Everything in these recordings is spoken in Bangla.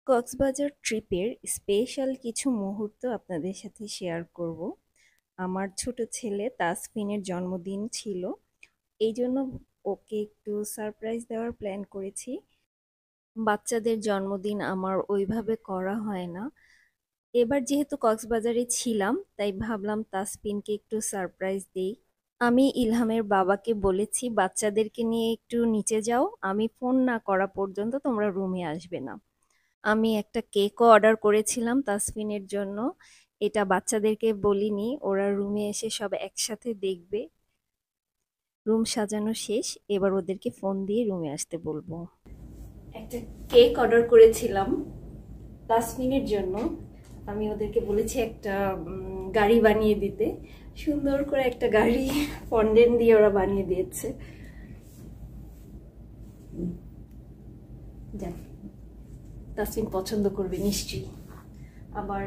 কক্সবাজার ট্রিপের স্পেশাল কিছু মুহূর্ত আপনাদের সাথে শেয়ার করব। আমার ছোট ছেলে তাসফিনের জন্মদিন ছিল, এই জন্য ওকে একটু সারপ্রাইজ দেওয়ার প্ল্যান করেছি। বাচ্চাদের জন্মদিন আমার ওইভাবে করা হয় না। এবার যেহেতু কক্সবাজারে ছিলাম তাই ভাবলাম তাসফিনকে একটু সারপ্রাইজ দেই। আমি ইলহামের বাবাকে বলেছি বাচ্চাদেরকে নিয়ে একটু নিচে যাও, আমি ফোন না করা পর্যন্ত তোমরা রুমে আসবে না। আমি একটা কেকও অর্ডার করেছিলাম তাসফিনের জন্য। এটা বাচ্চাদেরকে বলিনি, ওরা রুমে এসে সব একসাথে দেখবে। রুম সাজানো শেষ, এবার ওদেরকে ফোন দিয়ে রুমে আসতে বলবো। একটা কেক অর্ডার করেছিলাম তাসফিনের জন্য। আমি ওদেরকে বলেছি একটা গাড়ি বানিয়ে দিতে। সুন্দর করে একটা গাড়ি ফন্ডেন্ট দিয়ে ওরা বানিয়ে দিয়েছে। যাক, তাসফিন পছন্দ করবে নিশ্চয়ই। আবার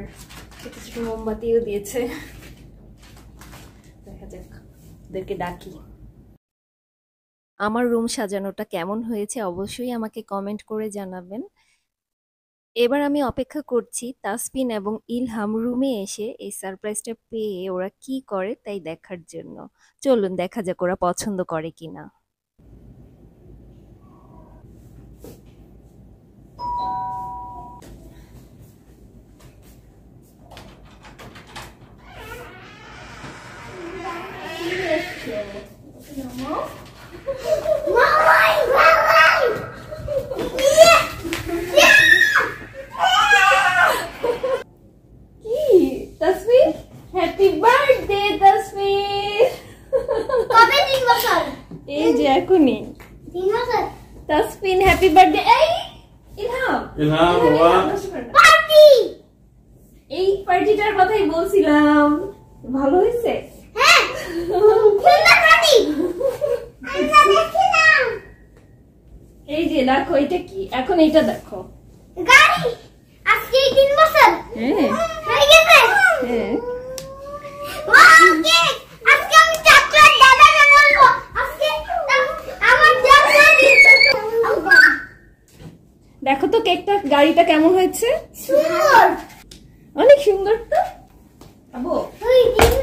ছোট ছোট মোমবাতিও দিয়েছে। দেখা যাক, ওদেরকে ডাকি। আমার রুম সাজানোটা কেমন হয়েছে অবশ্যই আমাকে কমেন্ট করে জানাবেন। এবার আমি অপেক্ষা করছি তাসফিন এবং ইলহাম রুমে এসে এই সারপ্রাইজটা পেয়ে ওরা কি করে তাই দেখার জন্য। চলুন দেখা যাক ওরা পছন্দ করে কিনা। Tasfin, happy birthday Tasfin. কবে 3 বছর? এই যে এখনই। 3 বছর? Tasfin happy birthday. এই ইলহাম, ইলহাম বাবা পার্টি। এই পার্টিটার কথাই বলছিলাম, ভালো হয়েছে। হ্যাঁ, সুন্দর পার্টি। আমরা দেখছিলাম। এই যে দেখো, এটা কি, এখন এটা দেখো। গাড়ি। আজকে 3 বছর হ্যাঁ হয়ে গেছে। হ্যাঁ, ওয়াও, কেক। আজকে আমি চকলেট দাদাকে বলবো। আজকে আমার জন্মদিন। দেখো তো কেকটা, গাড়িটা কেমন হয়েছে। সুন্দর। অনেক সুন্দর তো। আবু, ওই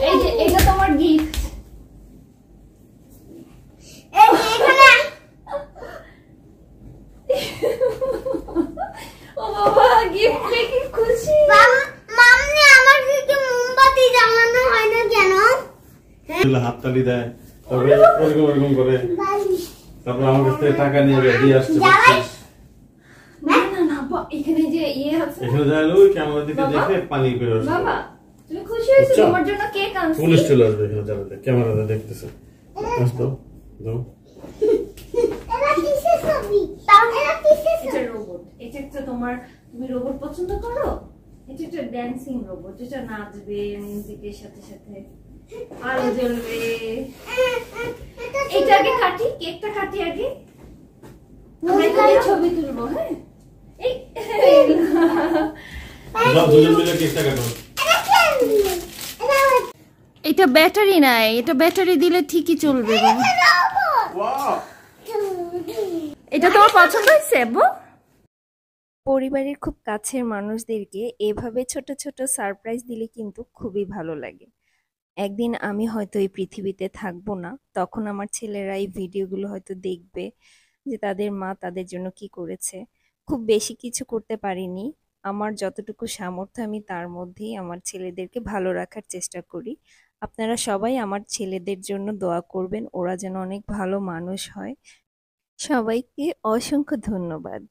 এই যে এটা তোমার গিফট। এই যে এখানে ও বাবা, গিফট পেয়ে কি খুশি। মাম্মি আমার দিকে মোমবাতি জ্বালানো হয় না কেন? হাততালি দেয়, তবে ওরকম ওরকম করে, তারপর আমার কাছ থেকে টাকা নিয়ে দিয়ে আসছে। না না না, এখানে যে ইয়ে আছে। এখানে যায় ওই ক্যামেরার দিকে দেখে পানি বের হচ্ছে। বাবা, তুমি খুশি হয়েছো? আচ্ছা। তোমার জন্য কেক আনছি। পুলিশ চলে আসবে এখানে, যাবে ক্যামেরাতে দেখতেছে। আসতো দাও। এরা কিসের ছবি? তাও এরা কিসের এটা ছবি? রোবট। এটা একটা তোমার, তুমি রোবট পছন্দ করো? এটা একটা ড্যান্সিং রোবট, যেটা নাচবে মিউজিকের সাথে সাথে, আলো জ্বলবে। এটা আগে কাটি, কেকটা কাটি আগে, আমরা এখানে ছবি তুলবো। হ্যাঁ, এই সব দুজন মিলে কেকটা কাটো। এটা ব্যাটারি নাই, এটা ব্যাটারি দিলে ঠিকই চলবে বাবা। ওয়াও, এটা তোমার পছন্দ হয়েছে আব্বু? পরিবারের খুব কাছের মানুষদেরকে এভাবে ছোট ছোট সারপ্রাইজ দিলে কিন্তু খুবই ভালো লাগে। একদিন আমি হয়তো এই পৃথিবীতে থাকবো না, তখন আমার ছেলেরা এই ভিডিওগুলো হয়তো দেখবে যে তাদের মা তাদের জন্য কি করেছে। খুব বেশি কিছু করতে পারিনি, আমার যতটুকু সামর্থ্য আমি তার মধ্যেই আমার ছেলেদেরকে ভালো রাখার চেষ্টা করি। আপনারা সবাই আমার ছেলেদের জন্য দোয়া করবেন, ওরা যেন অনেক ভালো মানুষ হয়। সবাইকে অসংখ্য ধন্যবাদ।